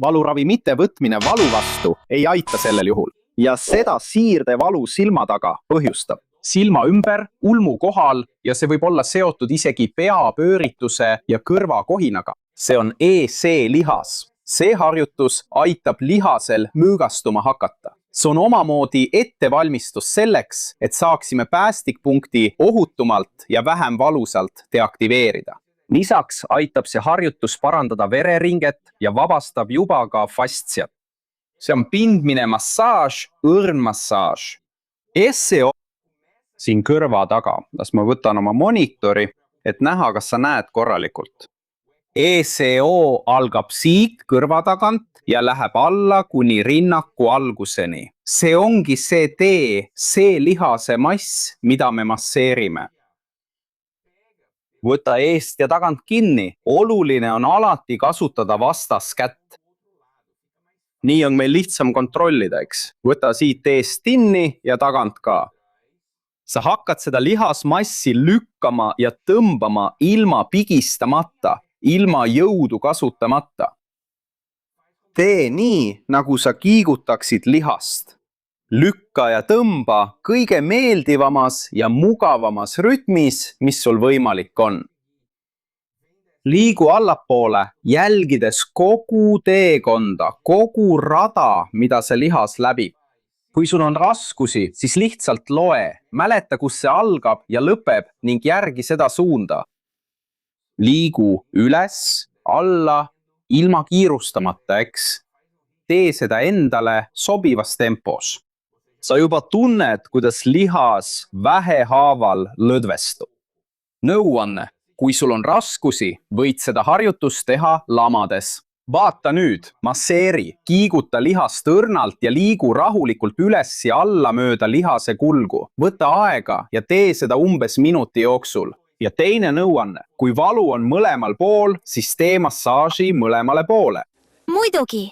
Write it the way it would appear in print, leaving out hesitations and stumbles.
Valuravi mittevõtmine valu vastu ei aita sellel juhul. Ja seda siirdevalu silma taga põhjustab. Silma ümber, ulmu kohal ja see võib olla seotud isegi peapöörituse ja kõrvakohinaga. See on EC-lihas. See harjutus aitab lihasel mõõgastuma hakata. See on omamoodi ettevalmistus selleks, et saaksime päästikpunkti ohutumalt ja vähem valusalt deaktiveerida. Lisaks aitab see harjutus parandada vereringet ja vabastab juba ka fastsiat. See on pindmine massaaž, õrnmassaaž. SEO siin kõrva taga. Las ma võtan oma monitori, et näha, kas sa näed korralikult. ECO algab siit kõrva tagant ja läheb alla kuni rinnaku alguseni. See ongi see tee, see lihase mass, mida me masseerime. Võta eest ja tagant kinni. Oluline on alati kasutada vastaskätt. Nii on meil lihtsam kontrollida, eks. Võta siit eest kinni ja tagant ka. Sa hakkad seda lihasmassi lükkama ja tõmbama ilma pigistamata, ilma jõudu kasutamata. Tee nii, nagu sa kiigutaksid lihast. Lükka ja tõmba kõige meeldivamas ja mugavamas rütmis, mis sul võimalik on. Liigu allapoole, jälgides kogu teekonda, kogu rada, mida see lihas läbib. Kui sul on raskusi, siis lihtsalt loe. Mäleta, kus see algab ja lõpeb ning järgi seda suunda. Liigu üles, alla, ilma kiirustamata, eks. Tee seda endale sobivas tempos. Sa juba tunned, kuidas lihas vähehaaval lõdvestub. Nõuanne. Kui sul on raskusi, võid seda harjutust teha lamades. Vaata nüüd, masseeri, kiiguta lihast õrnalt ja liigu rahulikult üles ja alla mööda lihase kulgu. Võta aega ja tee seda umbes minuti jooksul. Ja teine nõuanne, kui valu on mõlemal pool, siis tee massaaži mõlemale poole. Muidugi!